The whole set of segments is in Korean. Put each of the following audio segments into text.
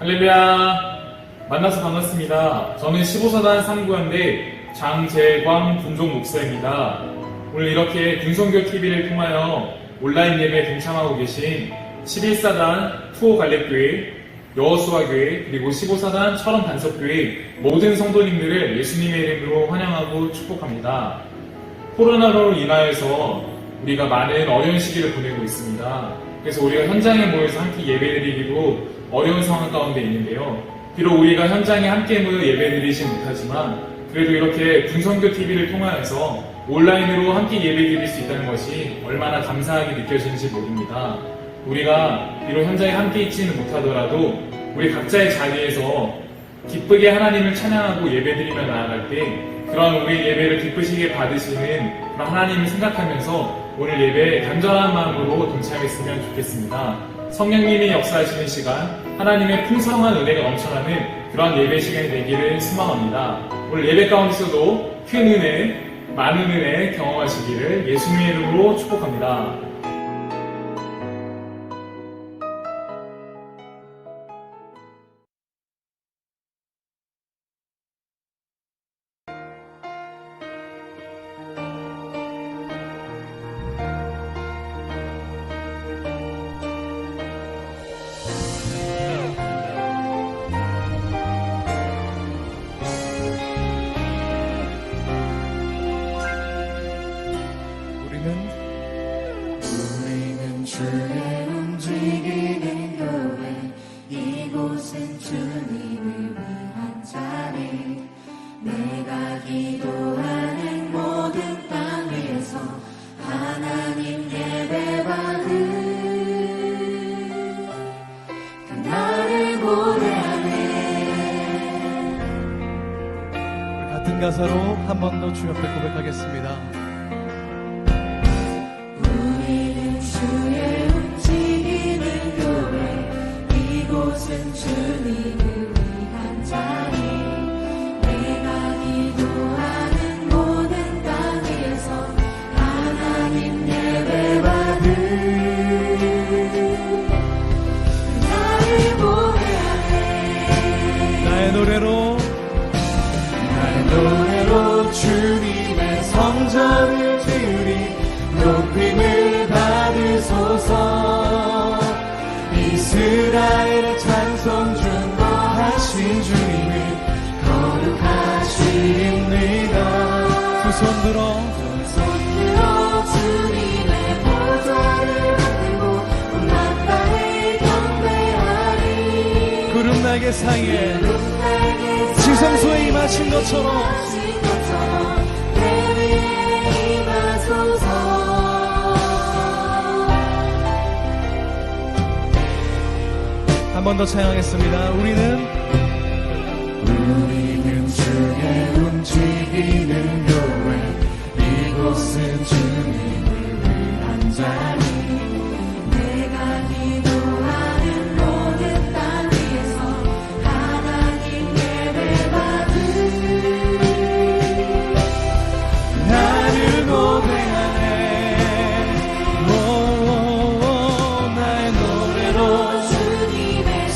할렐루야, 만나서 반갑습니다. 저는 15사단 3구연대 장재광 분종 목사입니다. 오늘 이렇게 군성교 TV를 통하여 온라인 예배에 동참하고 계신 11사단 투호 갈렙교회, 여호수아교회, 그리고 15사단 철원 반석교회 모든 성도님들을 예수님의 이름으로 환영하고 축복합니다. 코로나로 인하여서 우리가 많은 어려운 시기를 보내고 있습니다. 그래서 우리가 현장에 모여서 함께 예배드리기도 어려운 상황 가운데 있는데요. 비록 우리가 현장에 함께 모여 예배드리진 못하지만 그래도 이렇게 군성교 TV를 통하여서 온라인으로 함께 예배드릴 수 있다는 것이 얼마나 감사하게 느껴지는지 모릅니다. 우리가 비록 현장에 함께 있지는 못하더라도 우리 각자의 자리에서 기쁘게 하나님을 찬양하고 예배드리며 나아갈 때 그런 우리 예배를 기쁘시게 받으시는 그런 하나님을 생각하면서 오늘 예배에 간절한 마음으로 동참했으면 좋겠습니다. 성령님이 역사하시는 시간, 하나님의 풍성한 은혜가 넘쳐나는 그런 예배 시간이 되기를 소망합니다. 오늘 예배 가운데서도 큰 은혜, 많은 은혜 경험하시기를 예수님의 이름으로 축복합니다. 우리는 주의 움직이는 교회, 이곳은 주님을 위한 자리. 내가 기도하는 모든 땅 위에서 하나님 예배받은 그날을 고대하네. 같은 가사로 한 번 더 주 옆에 고백하겠습니다. 주의 움직이는 교회, 이곳은 주님을 위한 자리. 내가 기도하는 모든 땅 위에서 하나님 예배받은 나를 보내하네. 나의 노래로 주님의 성전을 드리 높임을 받으소서. 이스라엘 찬송 중 거하신 주님을 거룩하십니다. 두 손 들어 주님의 보좌를 받들고 온 땅에 경배하리. 구름 날개 사이에 지성소에 임하신 것처럼 내 위에 임하소서. 한 번 더 찬양하겠습니다. 우리는 주의 움직이는 교회, 이곳은 주님을 위한 자리. 내가 기도하는 모든 땅 위에서 하나님 예배받은 나를 고대하네. 나의 노래로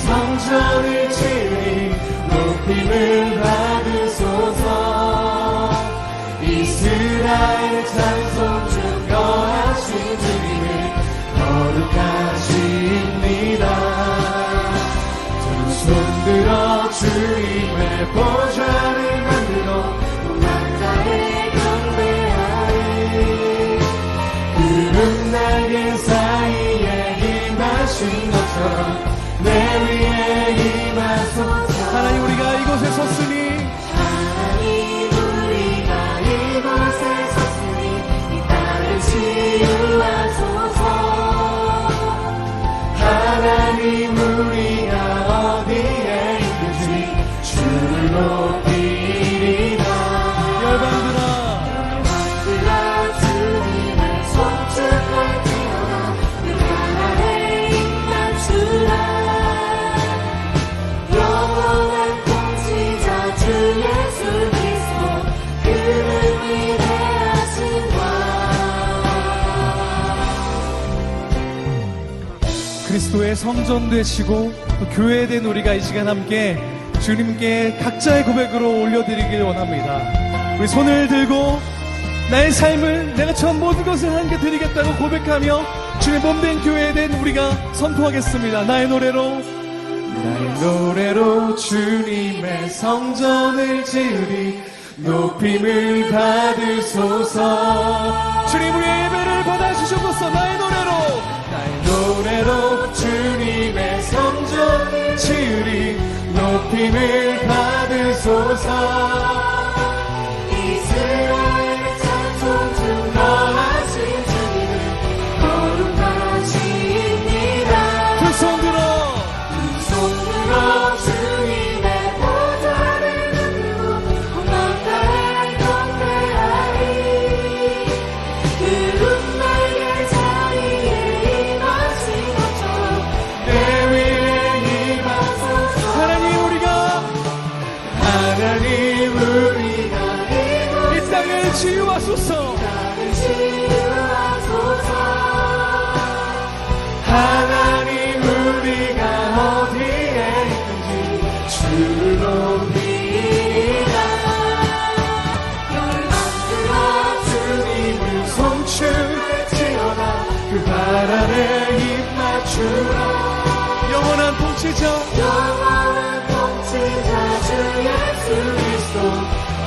성전을 치리 높임을 받으소서. 이스라엘 찬송 중 거하신 주님을 거룩하십니다. 두 손 들어 주님의 보좌를 만들어 만다에 경배하리. 구름 날개 사이에 임하신 것처럼 내 위에 임하소서. 하나님, 우리가 이곳에 섰으니 하나님, 우리가 이곳에 섰으니 이 땅을 치유하소서. 하나님, 우리가 어디에 있든지 주를 높이리라. 열방들아 주님을 송축할지어다. 그 나라에 임한 주라. 영원한 통치자 그리스도의 성전 되시고 또 교회된 우리가 이 시간 함께 주님께 각자의 고백으로 올려드리길 원합니다. 우리 손을 들고 나의 삶을 내가 전 모든 것을 하나님께 드리겠다고 고백하며 주님 몸된 교회된 우리가 선포하겠습니다. 나의 노래로 주님의 성전을 지으리 높임을 받으소서. 주님 우리의 예배를 받아주셔서 나의 노래로 주님의 성전을 지으리 높임을 받으소서. 이스라엘 찬송 중 거하신 주님은 거룩하시니라. 두 손 들어 주님의 보좌를 누리고 온 땅에 경배하리. 그분 날개 자리에 임하신 것처럼 내 위에 임하소서. 하나님 우리가 이 땅을 치유하소서. 하나님 우리가 어디에 있든지 주를 높이라. 열망들아 주님을 송축지어라. 그 바람에 입 맞추라. 영원한 통치자 영원한 통치자 주 예수 그리스도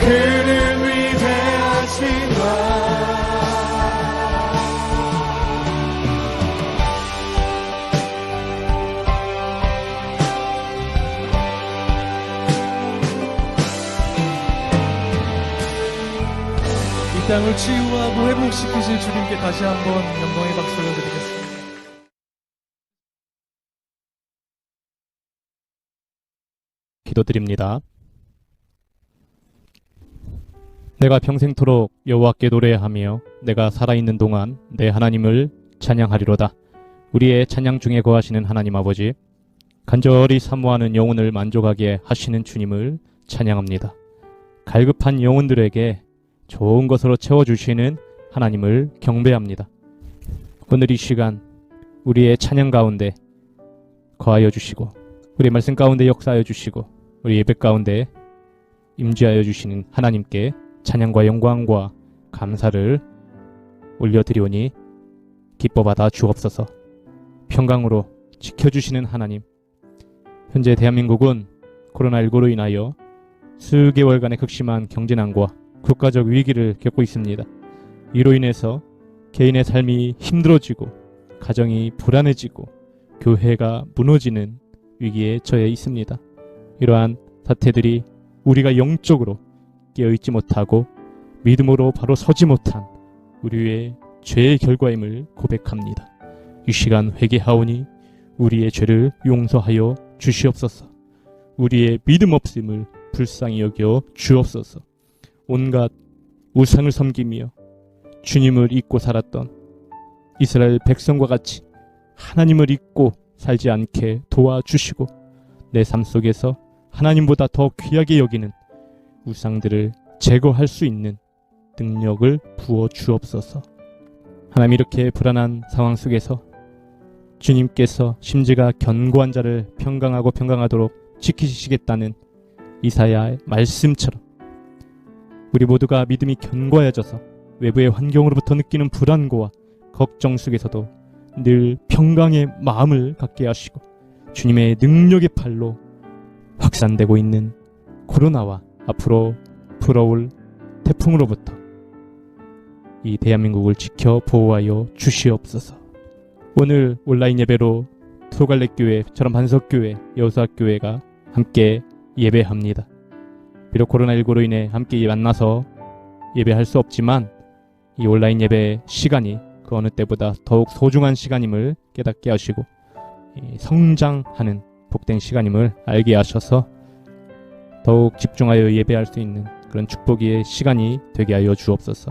그는 위대하신 와. 이 땅을 치유하고 회복시키실 주님께 다시 한번 영광의 박수 올려드리겠습니다. 기도드립니다. 내가 평생토록 여호와께 노래하며 내가 살아있는 동안 내 하나님을 찬양하리로다. 우리의 찬양 중에 거하시는 하나님 아버지, 간절히 사모하는 영혼을 만족하게 하시는 주님을 찬양합니다. 갈급한 영혼들에게 좋은 것으로 채워주시는 하나님을 경배합니다. 오늘 이 시간 우리의 찬양 가운데 거하여 주시고 우리 말씀 가운데 역사하여 주시고 우리 예배 가운데 임재하여 주시는 하나님께 찬양과 영광과 감사를 올려드리오니 기뻐받아 주옵소서. 평강으로 지켜주시는 하나님, 현재 대한민국은 코로나19로 인하여 수개월간의 극심한 경제난과 국가적 위기를 겪고 있습니다. 이로 인해서 개인의 삶이 힘들어지고 가정이 불안해지고 교회가 무너지는 위기에 처해 있습니다. 이러한 사태들이 우리가 영적으로 깨어있지 못하고 믿음으로 바로 서지 못한 우리의 죄의 결과임을 고백합니다. 이 시간 회개하오니 우리의 죄를 용서하여 주시옵소서. 우리의 믿음 없음을 불쌍히 여겨 주옵소서. 온갖 우상을 섬기며 주님을 잊고 살았던 이스라엘 백성과 같이 하나님을 잊고 살지 않게 도와주시고 내 삶 속에서 하나님보다 더 귀하게 여기는 우상들을 제거할 수 있는 능력을 부어 주옵소서. 하나님, 이렇게 불안한 상황 속에서 주님께서 심지가 견고한 자를 평강하도록 지키시겠다는 이사야의 말씀처럼 우리 모두가 믿음이 견고해져서 외부의 환경으로부터 느끼는 불안과 걱정 속에서도 늘 평강의 마음을 갖게 하시고 주님의 능력의 팔로 확산되고 있는 코로나와 앞으로 불어올 태풍으로부터 이 대한민국을 지켜 보호하여 주시옵소서. 오늘 온라인 예배로 소갈래교회처럼 반석교회, 여수학교회가 함께 예배합니다. 비록 코로나19로 인해 함께 만나서 예배할 수 없지만 이 온라인 예배 시간이 그 어느 때보다 더욱 소중한 시간임을 깨닫게 하시고 성장하는 복된 시간임을 알게 하셔서 더욱 집중하여 예배할 수 있는 그런 축복의 시간이 되게 하여 주옵소서.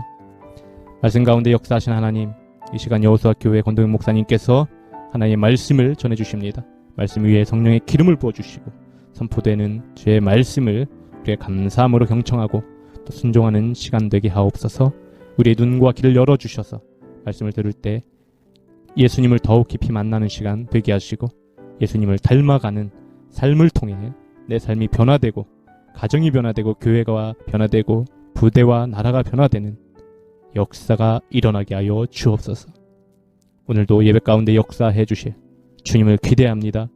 말씀 가운데 역사하신 하나님, 이 시간 여호수아교회 권동영 목사님께서 하나님의 말씀을 전해주십니다. 말씀 위에 성령의 기름을 부어주시고 선포되는 주의 말씀을 우리의 감사함으로 경청하고 또 순종하는 시간 되게 하옵소서. 우리의 눈과 귀를 열어주셔서 말씀을 들을 때 예수님을 더욱 깊이 만나는 시간 되게 하시고 예수님을 닮아가는 삶을 통해 내 삶이 변화되고 가정이 변화되고 교회가 변화되고 부대와 나라가 변화되는 역사가 일어나게 하여 주옵소서. 오늘도 예배 가운데 역사해 주실 주님을 기대합니다.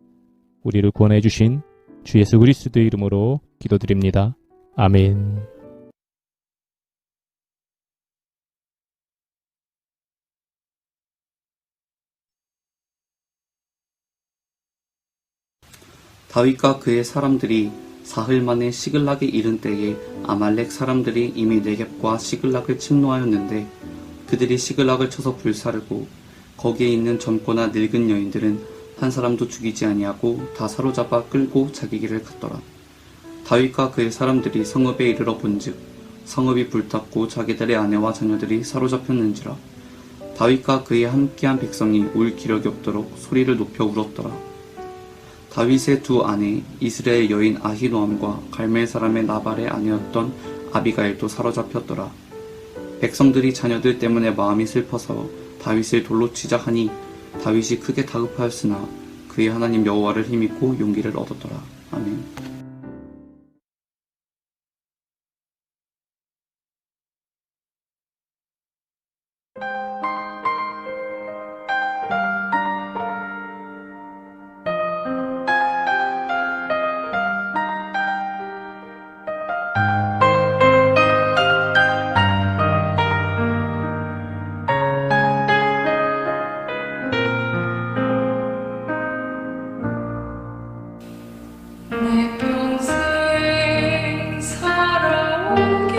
우리를 구원해 주신 주 예수 그리스도의 이름으로 기도드립니다. 아멘. 다윗과 그의 사람들이 사흘 만에 시글락에 이른 때에 아말렉 사람들이 이미 네겝과 시글락을 침노하였는데 그들이 시글락을 쳐서 불사르고 거기에 있는 젊거나 늙은 여인들은 한 사람도 죽이지 아니하고 다 사로잡아 끌고 자기 길을 갔더라. 다윗과 그의 사람들이 성읍에 이르러 본즉 성읍이 불탔고 자기들의 아내와 자녀들이 사로잡혔는지라. 다윗과 그의 함께한 백성이 울 기력이 없도록 소리를 높여 울었더라. 다윗의 두 아내 이스라엘 여인 아히노암과 갈멜 사람의 나발의 아내였던 아비가일도 사로잡혔더라. 백성들이 자녀들 때문에 마음이 슬퍼서 다윗을 돌로 치자 하니 다윗이 크게 다급하였으나 그의 하나님 여호와를 힘입고 용기를 얻었더라. 아멘. 내 평생 살아온 길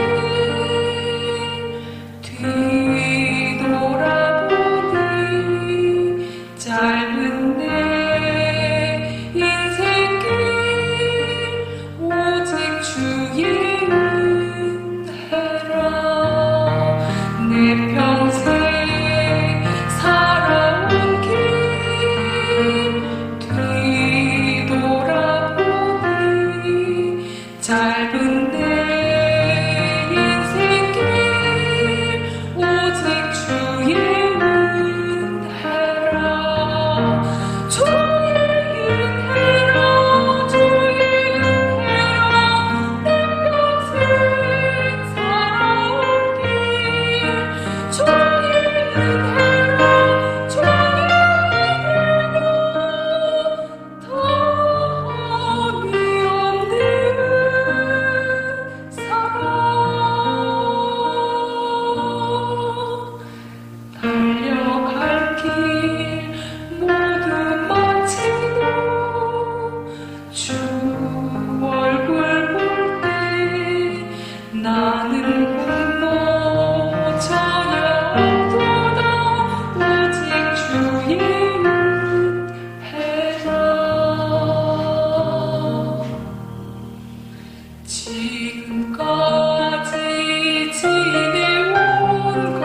뒤돌아보니 짧은 내 인생길 오직 주의 은혜라. 내 평생 살아온 길 뒤돌아보니 짧은 내 인생길 오직 주의 은혜라. 주의 은혜라 주의 은혜라. 내 평생 살아온 길 주의 은혜라 주의 은혜라. 다함이 없는 사랑 달려갈 길 모두 마치고 주 얼굴 볼 때 나는 공모 전혀 없도다 오직 주의 은혜라. 지금까지 지내온 것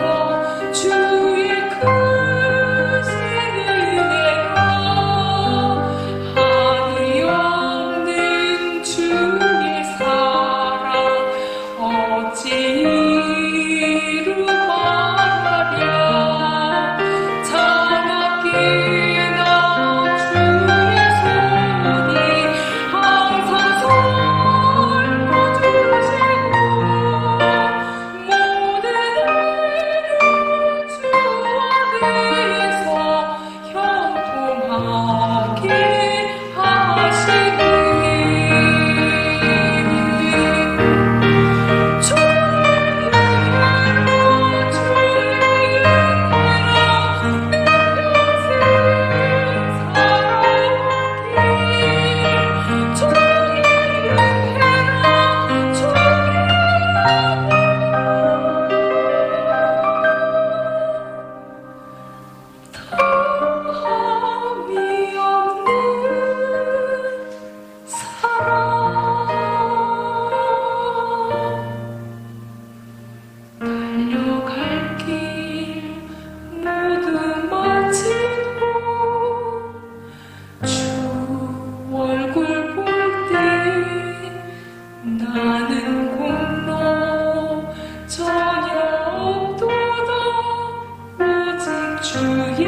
주의 크신 은혜가 한이 없는 주의 사랑 어찌 이루 말하랴. 차갑게나 주의 손이 항상 살펴주시고 모든 일을 주 앞에서 형통하게 하시니 주의 은혜라 주의 은혜라. 내 평생 살아온 길 주의 은혜라 주의 다함이 없는 사랑 달려갈 길 모두 마치고 주 얼굴 볼 때 나는 공로 전혀 없도다 오직 주의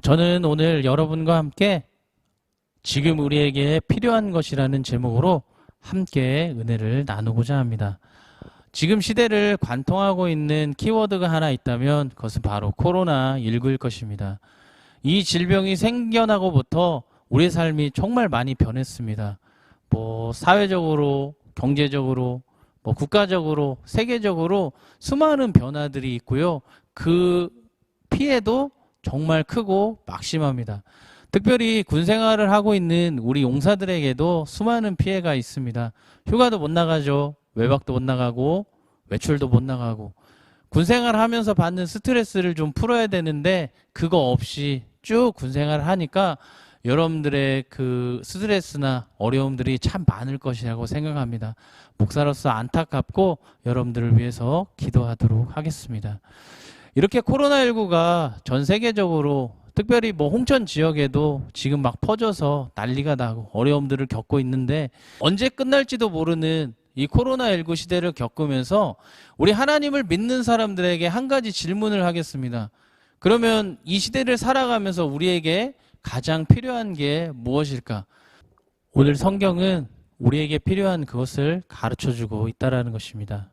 저는 오늘 여러분과 함께 지금 우리에게 필요한 것이라는 제목으로 함께 은혜를 나누고자 합니다. 지금 시대를 관통하고 있는 키워드가 하나 있다면 그것은 바로 코로나19일 것입니다. 이 질병이 생겨나고부터 우리의 삶이 정말 많이 변했습니다. 사회적으로, 경제적으로, 국가적으로, 세계적으로 수많은 변화들이 있고요. 그 피해도 정말 크고 막심합니다. 특별히 군 생활을 하고 있는 우리 용사들에게도 수많은 피해가 있습니다. 휴가도 못 나가죠. 외박도 못 나가고 외출도 못 나가고 군 생활을 하면서 받는 스트레스를 좀 풀어야 되는데 그거 없이 쭉 군 생활을 하니까 여러분들의 그 스트레스나 어려움들이 참 많을 것이라고 생각합니다. 목사로서 안타깝고 여러분들을 위해서 기도하도록 하겠습니다. 이렇게 코로나19가 전 세계적으로 특별히 홍천 지역에도 지금 막 퍼져서 난리가 나고 어려움들을 겪고 있는데 언제 끝날지도 모르는 이 코로나19 시대를 겪으면서 우리 하나님을 믿는 사람들에게 한 가지 질문을 하겠습니다. 그러면 이 시대를 살아가면서 우리에게 가장 필요한 게 무엇일까? 오늘 성경은 우리에게 필요한 그것을 가르쳐주고 있다는 것입니다.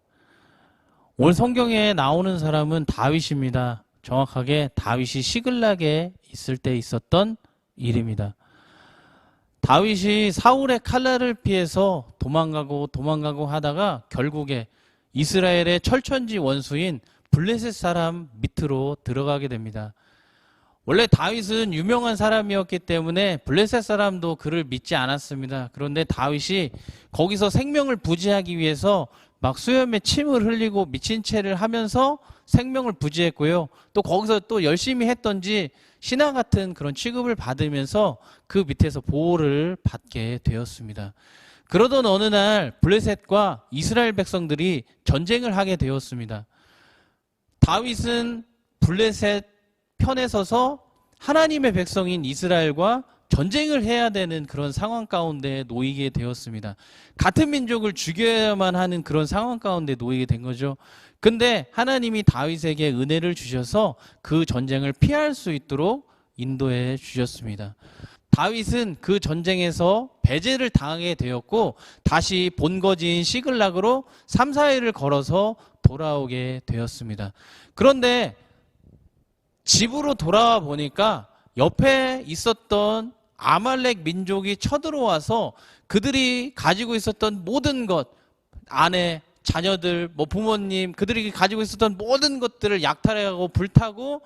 오늘 성경에 나오는 사람은 다윗입니다. 정확하게 다윗이 시글락에 있을 때 있었던 일입니다. 다윗이 사울의 칼날을 피해서 도망가고 하다가 결국에 이스라엘의 철천지 원수인 블레셋 사람 밑으로 들어가게 됩니다. 원래 다윗은 유명한 사람이었기 때문에 블레셋 사람도 그를 믿지 않았습니다. 그런데 다윗이 거기서 생명을 부지하기 위해서 막 수염에 침을 흘리고 미친 채를 하면서 생명을 부지했고요. 또 거기서 또 열심히 했던지 신하 같은 그런 취급을 받으면서 그 밑에서 보호를 받게 되었습니다. 그러던 어느 날 블레셋과 이스라엘 백성들이 전쟁을 하게 되었습니다. 다윗은 블레셋 편에 서서 하나님의 백성인 이스라엘과 전쟁을 해야 되는 그런 상황 가운데 놓이게 되었습니다. 같은 민족을 죽여야만 하는 그런 상황 가운데 놓이게 된 거죠. 근데 하나님이 다윗에게 은혜를 주셔서 그 전쟁을 피할 수 있도록 인도해 주셨습니다. 다윗은 그 전쟁에서 배제를 당하게 되었고 다시 본거지인 시글락으로 3, 4일을 걸어서 돌아오게 되었습니다. 그런데 집으로 돌아와 보니까 옆에 있었던 아말렉 민족이 쳐들어와서 그들이 가지고 있었던 모든 것, 아내, 자녀들, 부모님, 그들이 가지고 있었던 모든 것들을 약탈해가고 불타고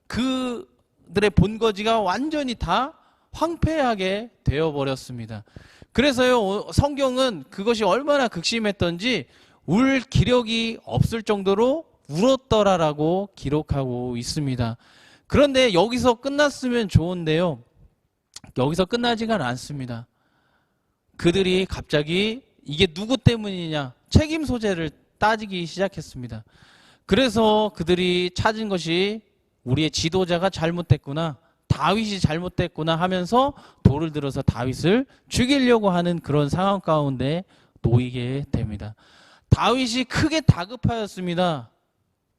그들의 본거지가 완전히 다 황폐하게 되어버렸습니다. 그래서요, 성경은 그것이 얼마나 극심했던지 울 기력이 없을 정도로 울었더라라고 기록하고 있습니다. 그런데 여기서 끝났으면 좋은데요. 여기서 끝나지가 않습니다. 그들이 갑자기 이게 누구 때문이냐 책임 소재를 따지기 시작했습니다. 그래서 그들이 찾은 것이 우리의 지도자가 잘못됐구나, 다윗이 잘못됐구나 하면서 돌을 들어서 다윗을 죽이려고 하는 그런 상황 가운데 놓이게 됩니다. 다윗이 크게 다급하였습니다.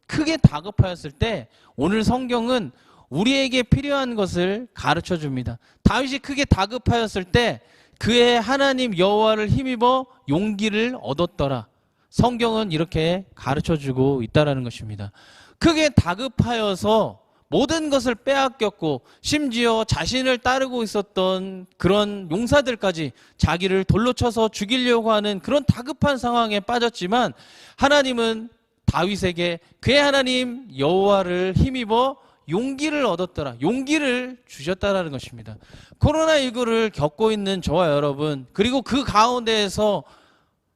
크게 다급하였을 때 오늘 성경은 우리에게 필요한 것을 가르쳐 줍니다. 다윗이 크게 다급하였을 때 그의 하나님 여호와를 힘입어 용기를 얻었더라. 성경은 이렇게 가르쳐 주고 있다는 것입니다. 크게 다급하여서 모든 것을 빼앗겼고 심지어 자신을 따르고 있었던 그런 용사들까지 자기를 돌로 쳐서 죽이려고 하는 그런 다급한 상황에 빠졌지만 하나님은 다윗에게 그의 하나님 여호와를 힘입어 용기를 얻었더라. 용기를 주셨다라는 것입니다. 코로나19를 겪고 있는 저와 여러분, 그리고 그 가운데에서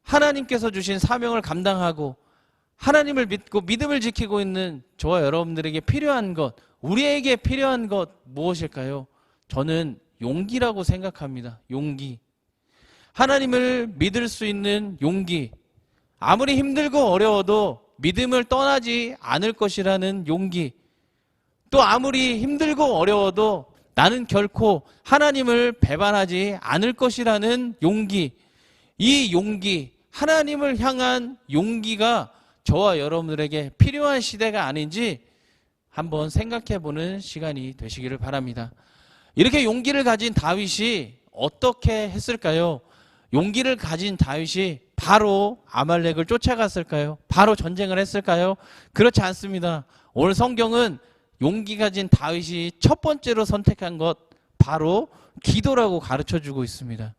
하나님께서 주신 사명을 감당하고 하나님을 믿고 믿음을 지키고 있는 저와 여러분들에게 필요한 것, 우리에게 필요한 것 무엇일까요? 저는 용기라고 생각합니다. 용기. 하나님을 믿을 수 있는 용기. 아무리 힘들고 어려워도 믿음을 떠나지 않을 것이라는 용기. 또 아무리 힘들고 어려워도 나는 결코 하나님을 배반하지 않을 것이라는 용기. 이 용기, 하나님을 향한 용기가 저와 여러분들에게 필요한 시대가 아닌지 한번 생각해보는 시간이 되시기를 바랍니다. 이렇게 용기를 가진 다윗이 어떻게 했을까요? 용기를 가진 다윗이 바로 아말렉을 쫓아갔을까요? 바로 전쟁을 했을까요? 그렇지 않습니다. 오늘 성경은 용기 가진 다윗이 첫 번째로 선택한 것 바로 기도라고 가르쳐주고 있습니다.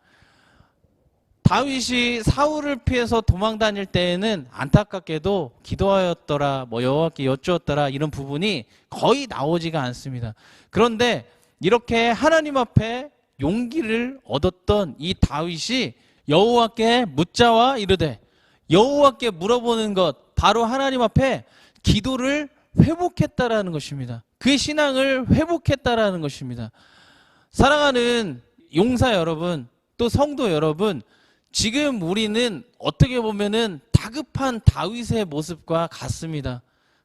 다윗이 사울을 피해서 도망 다닐 때에는 안타깝게도 기도하였더라, 여호와께 여쭈었더라 이런 부분이 거의 나오지가 않습니다. 그런데 이렇게 하나님 앞에 용기를 얻었던 이 다윗이 여호와께 묻자와 이르되, 여호와께 물어보는 것 바로 하나님 앞에 기도를 회복했다라는 것입니다. 그의 신앙을 회복했다라는 것입니다. 사랑하는 용사 여러분, 또 성도 여러분, 지금 우리는 어떻게 보면은 다급한 다윗의 모습과 같습니다.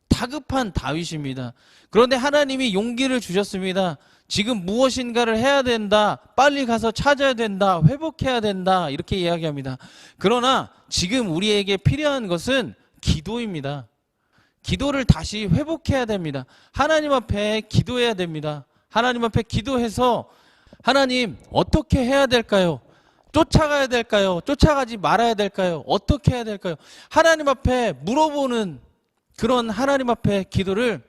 다급한 다윗입니다. 그런데 하나님이 용기를 주셨습니다. 지금 무엇인가를 해야 된다. 빨리 가서 찾아야 된다. 회복해야 된다. 이렇게 이야기합니다. 그러나 지금 우리에게 필요한 것은 기도입니다. 기도를 다시 회복해야 됩니다. 하나님 앞에 기도해야 됩니다. 하나님 앞에 기도해서 하나님 어떻게 해야 될까요? 쫓아가야 될까요? 쫓아가지 말아야 될까요? 어떻게 해야 될까요? 하나님 앞에 물어보는 그런 하나님 앞에 기도를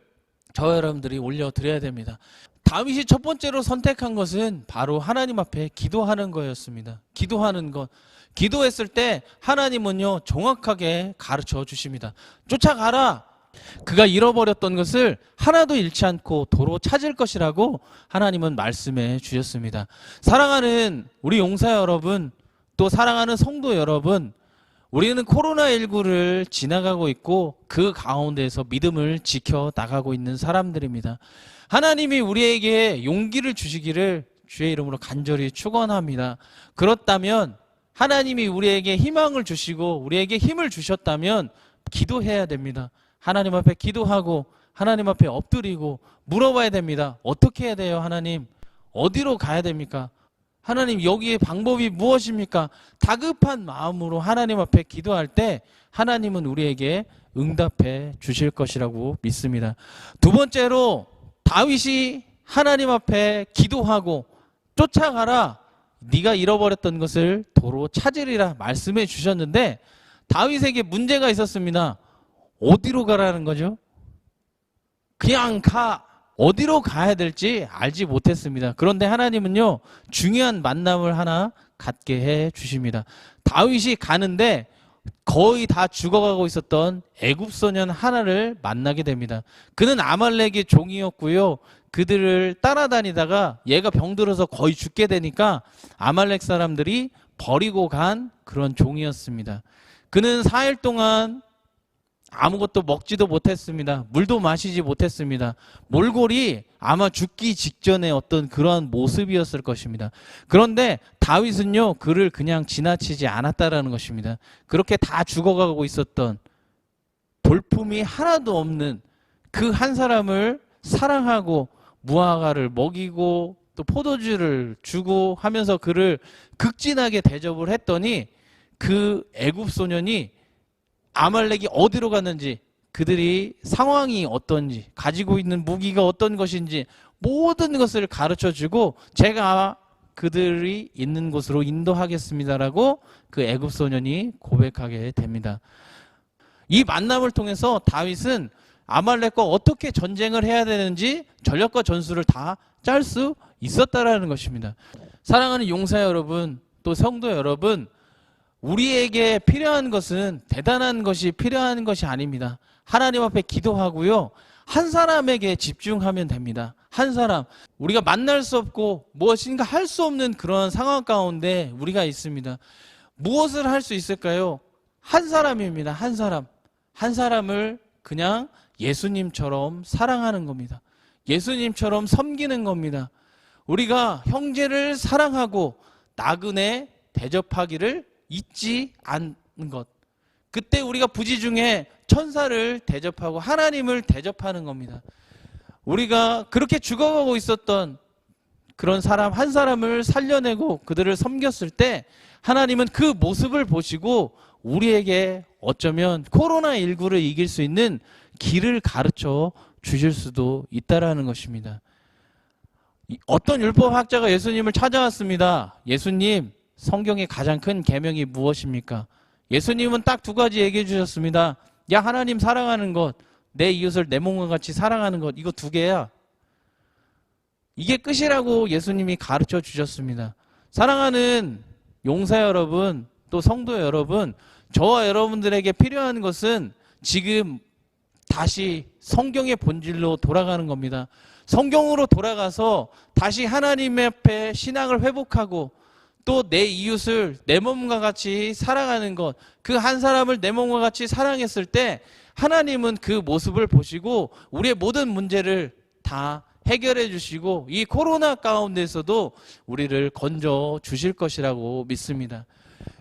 저 여러분들이 올려드려야 됩니다. 다윗이 첫 번째로 선택한 것은 바로 하나님 앞에 기도하는 거였습니다. 기도하는 것. 기도했을 때 하나님은요 정확하게 가르쳐 주십니다. 쫓아가라. 그가 잃어버렸던 것을 하나도 잃지 않고 도로 찾을 것이라고 하나님은 말씀해 주셨습니다. 사랑하는 우리 용사 여러분, 또 사랑하는 성도 여러분, 우리는 코로나19를 지나가고 있고 그 가운데에서 믿음을 지켜 나가고 있는 사람들입니다. 하나님이 우리에게 용기를 주시기를 주의 이름으로 간절히 축원합니다. 그렇다면 하나님이 우리에게 희망을 주시고 우리에게 힘을 주셨다면 기도해야 됩니다. 하나님 앞에 기도하고 하나님 앞에 엎드리고 물어봐야 됩니다. 어떻게 해야 돼요, 하나님? 어디로 가야 됩니까? 하나님, 여기에 방법이 무엇입니까? 다급한 마음으로 하나님 앞에 기도할 때 하나님은 우리에게 응답해 주실 것이라고 믿습니다. 두 번째로 다윗이 하나님 앞에 기도하고 쫓아가라. 네가 잃어버렸던 것을 도로 찾으리라 말씀해 주셨는데 다윗에게 문제가 있었습니다. 어디로 가라는 거죠? 그냥 가. 어디로 가야 될지 알지 못했습니다. 그런데 하나님은요 중요한 만남을 하나 갖게 해 주십니다. 다윗이 가는데 거의 다 죽어가고 있었던 애굽 소년 하나를 만나게 됩니다. 그는 아말렉의 종이었고요. 그들을 따라다니다가 얘가 병들어서 거의 죽게 되니까 아말렉 사람들이 버리고 간 그런 종이었습니다. 그는 4일 동안 아무것도 먹지도 못했습니다. 물도 마시지 못했습니다. 몰골이 아마 죽기 직전에 어떤 그러한 모습이었을 것입니다. 그런데 다윗은요 그를 그냥 지나치지 않았다라는 것입니다. 그렇게 다 죽어가고 있었던 볼품이 하나도 없는 그 한 사람을 사랑하고 무화과를 먹이고 또 포도주를 주고 하면서 그를 극진하게 대접을 했더니 그 애굽 소년이 아말렉이 어디로 갔는지, 그들이 상황이 어떤지, 가지고 있는 무기가 어떤 것인지 모든 것을 가르쳐주고 제가 그들이 있는 곳으로 인도하겠습니다라고 그 애굽 소년이 고백하게 됩니다. 이 만남을 통해서 다윗은 아말렉과 어떻게 전쟁을 해야 되는지 전략과 전술을 다 짤 수 있었다라는 것입니다. 사랑하는 용사 여러분, 또 성도 여러분, 우리에게 필요한 것은 대단한 것이 필요한 것이 아닙니다. 하나님 앞에 기도하고요. 한 사람에게 집중하면 됩니다. 한 사람. 우리가 만날 수 없고 무엇인가 할 수 없는 그런 상황 가운데 우리가 있습니다. 무엇을 할 수 있을까요? 한 사람입니다. 한 사람. 한 사람을 그냥 예수님처럼 사랑하는 겁니다. 예수님처럼 섬기는 겁니다. 우리가 형제를 사랑하고 나그네 대접하기를 잊지 않는 것. 그때 우리가 부지중에 천사를 대접하고 하나님을 대접하는 겁니다. 우리가 그렇게 죽어가고 있었던 그런 사람 한 사람을 살려내고 그들을 섬겼을 때 하나님은 그 모습을 보시고 우리에게 어쩌면 코로나19를 이길 수 있는 길을 가르쳐 주실 수도 있다라는 것입니다. 어떤 율법학자가 예수님을 찾아왔습니다. 예수님, 성경의 가장 큰 계명이 무엇입니까? 예수님은 딱 두 가지 얘기해 주셨습니다. 야, 하나님 사랑하는 것, 내 이웃을 내 몸과 같이 사랑하는 것, 이거 두 개야. 이게 끝이라고 예수님이 가르쳐 주셨습니다. 사랑하는 용사 여러분, 또 성도 여러분, 저와 여러분들에게 필요한 것은 지금 다시 성경의 본질로 돌아가는 겁니다. 성경으로 돌아가서 다시 하나님 앞에 신앙을 회복하고 또 내 이웃을 내 몸과 같이 사랑하는 것, 그 한 사람을 내 몸과 같이 사랑했을 때 하나님은 그 모습을 보시고 우리의 모든 문제를 다 해결해 주시고 이 코로나 가운데서도 우리를 건져 주실 것이라고 믿습니다.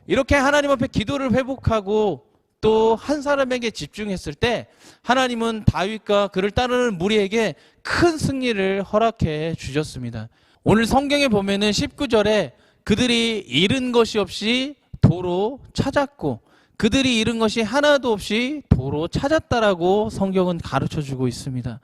이렇게 하나님 앞에 기도를 회복하고 또 한 사람에게 집중했을 때 하나님은 다윗과 그를 따르는 무리에게 큰 승리를 허락해 주셨습니다. 오늘 성경에 보면은 19절에 그들이 잃은 것이 없이 도로 찾았고 그들이 잃은 것이 하나도 없이 도로 찾았다라고 성경은 가르쳐 주고 있습니다.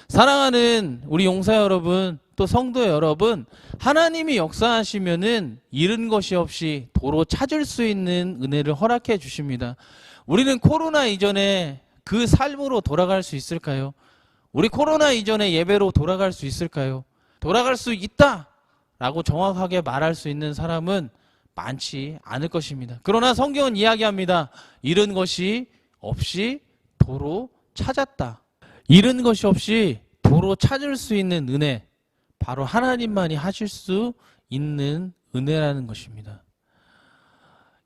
사랑하는 우리 용사 여러분, 또 성도 여러분, 하나님이 역사하시면은 잃은 것이 없이 도로 찾을 수 있는 은혜를 허락해 주십니다. 우리는 코로나 이전에 그 삶으로 돌아갈 수 있을까요? 우리 코로나 이전에 예배로 돌아갈 수 있을까요? 돌아갈 수 있다라고 정확하게 말할 수 있는 사람은 많지 않을 것입니다. 그러나 성경은 이야기합니다. 잃은 것이 없이 도로 찾았다. 잃은 것이 없이 도로 찾을 수 있는 은혜, 바로 하나님만이 하실 수 있는 은혜라는 것입니다.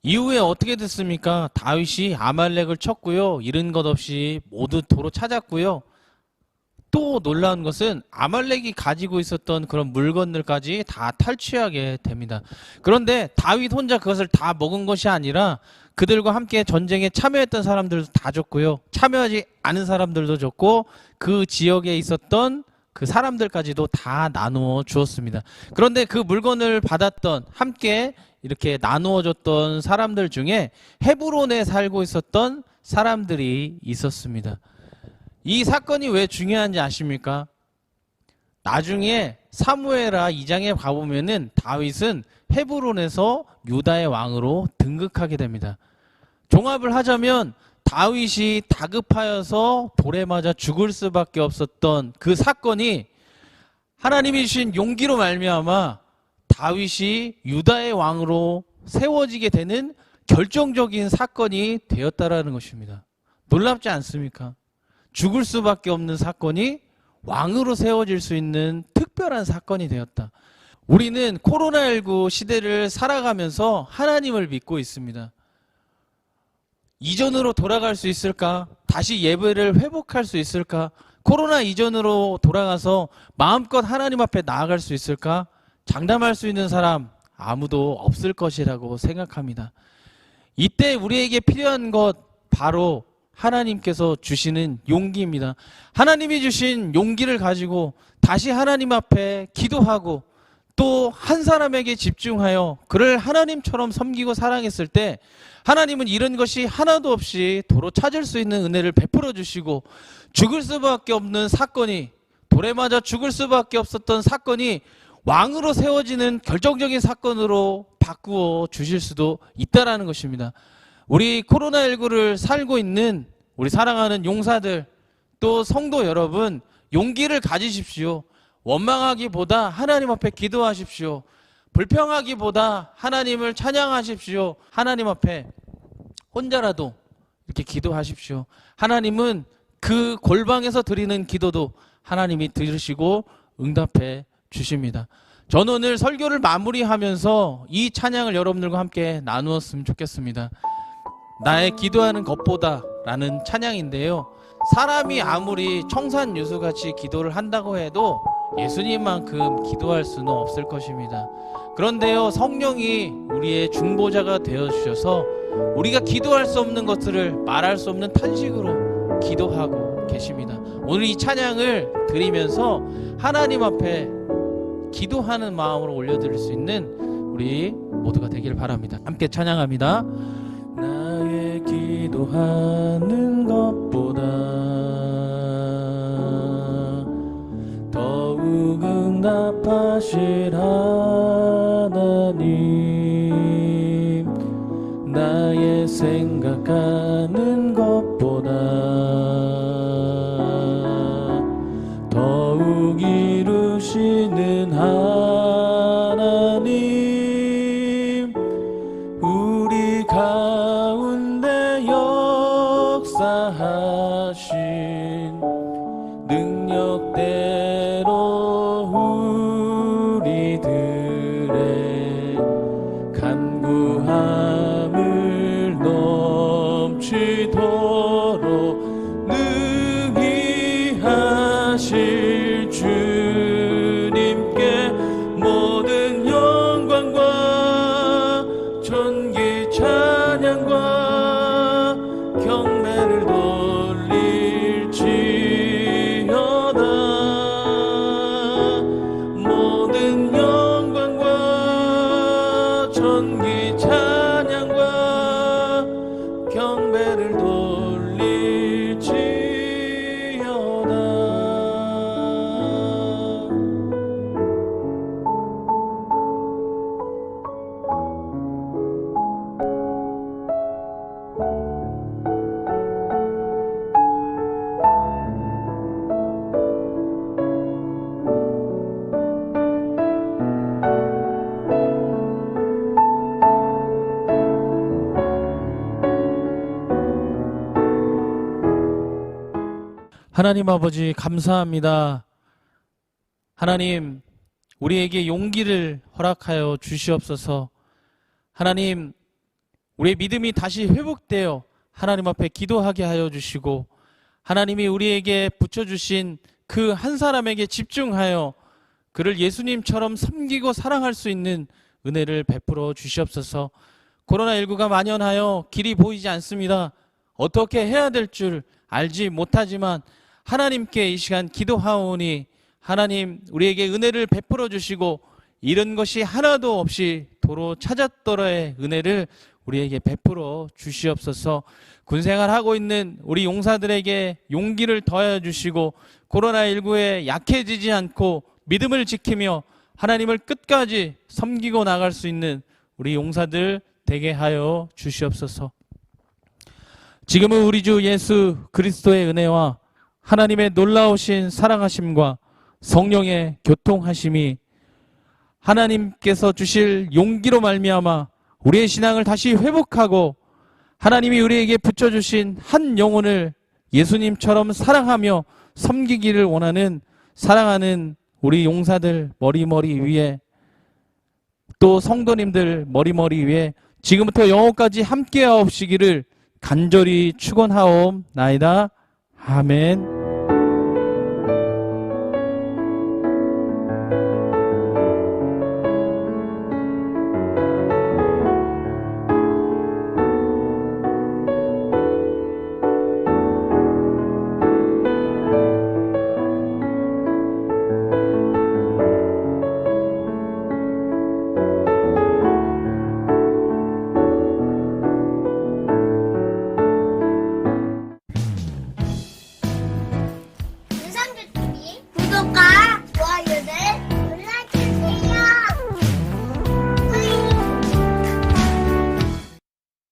이후에 어떻게 됐습니까? 다윗이 아말렉을 쳤고요. 잃은 것 없이 모두 도로 찾았고요. 또 놀라운 것은 아말렉이 가지고 있었던 그런 물건들까지 다 탈취하게 됩니다. 그런데 다윗 혼자 그것을 다 먹은 것이 아니라 그들과 함께 전쟁에 참여했던 사람들도 다 줬고요. 참여하지 않은 사람들도 줬고 그 지역에 있었던 그 사람들까지도 다 나누어 주었습니다. 그런데 그 물건을 받았던 함께 이렇게 나누어 줬던 사람들 중에 헤브론에 살고 있었던 사람들이 있었습니다. 이 사건이 왜 중요한지 아십니까? 나중에 사무엘하 2장에 가보면은 다윗은 헤브론에서 유다의 왕으로 등극하게 됩니다. 종합을 하자면 다윗이 다급하여서 돌에 맞아 죽을 수밖에 없었던 그 사건이 하나님이 주신 용기로 말미암아 다윗이 유다의 왕으로 세워지게 되는 결정적인 사건이 되었다라는 것입니다. 놀랍지 않습니까? 죽을 수밖에 없는 사건이 왕으로 세워질 수 있는 특별한 사건이 되었다. 우리는 코로나19 시대를 살아가면서 하나님을 믿고 있습니다. 이전으로 돌아갈 수 있을까? 다시 예배를 회복할 수 있을까? 코로나 이전으로 돌아가서 마음껏 하나님 앞에 나아갈 수 있을까? 장담할 수 있는 사람 아무도 없을 것이라고 생각합니다. 이때 우리에게 필요한 것 바로 하나님께서 주시는 용기입니다. 하나님이 주신 용기를 가지고 다시 하나님 앞에 기도하고 또 한 사람에게 집중하여 그를 하나님처럼 섬기고 사랑했을 때 하나님은 이런 것이 하나도 없이 도로 찾을 수 있는 은혜를 베풀어 주시고 죽을 수밖에 없는 사건이 돌에 맞아 죽을 수밖에 없었던 사건이 왕으로 세워지는 결정적인 사건으로 바꾸어 주실 수도 있다라는 것입니다. 우리 코로나19를 살고 있는 우리 사랑하는 용사들 또 성도 여러분, 용기를 가지십시오. 원망하기보다 하나님 앞에 기도하십시오. 불평하기보다 하나님을 찬양하십시오. 하나님 앞에 혼자라도 이렇게 기도하십시오. 하나님은 그 골방에서 드리는 기도도 하나님이 들으시고 응답해 주십니다. 저는 오늘 설교를 마무리하면서 이 찬양을 여러분들과 함께 나누었으면 좋겠습니다. 나의 기도하는 것보다 라는 찬양인데요. 사람이 아무리 청산유수같이 기도를 한다고 해도 예수님만큼 기도할 수는 없을 것입니다. 그런데요, 성령이 우리의 중보자가 되어주셔서 우리가 기도할 수 없는 것들을 말할 수 없는 탄식으로 기도하고 계십니다. 오늘 이 찬양을 드리면서 하나님 앞에 기도하는 마음으로 올려드릴 수 있는 우리 모두가 되길 바랍니다. 함께 찬양합니다. 나의 기도하는 것보다 응답하실 하나님, 나의 생각하는 것보다 더욱 이루시는 하나님, 우리 가운데 역사하신 능력대로 우리들의 간구함을 넘치도록 능히 하실 주님께 모든 영광과 존귀 찬양과 경배를 돌릴지어다. 모든 영광과 존귀 찬양과 경배를 돌릴지어다. 하나님 아버지 감사합니다. 하나님, 우리에게 용기를 허락하여 주시옵소서. 하나님, 우리의 믿음이 다시 회복되어 하나님 앞에 기도하게 하여 주시고, 하나님이 우리에게 붙여주신 그 한 사람에게 집중하여 그를 예수님처럼 섬기고 사랑할 수 있는 은혜를 베풀어 주시옵소서. 코로나19가 만연하여 길이 보이지 않습니다. 어떻게 해야 될 줄 알지 못하지만 하나님께 이 시간 기도하오니 하나님, 우리에게 은혜를 베풀어 주시고 잃은 것이 하나도 없이 도로 찾았더라의 은혜를 우리에게 베풀어 주시옵소서. 군생활하고 있는 우리 용사들에게 용기를 더하여 주시고 코로나19에 약해지지 않고 믿음을 지키며 하나님을 끝까지 섬기고 나갈 수 있는 우리 용사들 되게 하여 주시옵소서. 지금은 우리 주 예수 그리스도의 은혜와 하나님의 놀라우신 사랑하심과 성령의 교통하심이 하나님께서 주실 용기로 말미암아 우리의 신앙을 다시 회복하고 하나님이 우리에게 붙여주신 한 영혼을 예수님처럼 사랑하며 섬기기를 원하는 사랑하는 우리 용사들 머리머리 위에, 또 성도님들 머리머리 위에 지금부터 영원까지 함께하옵시기를 간절히 축원하옵나이다. 아멘.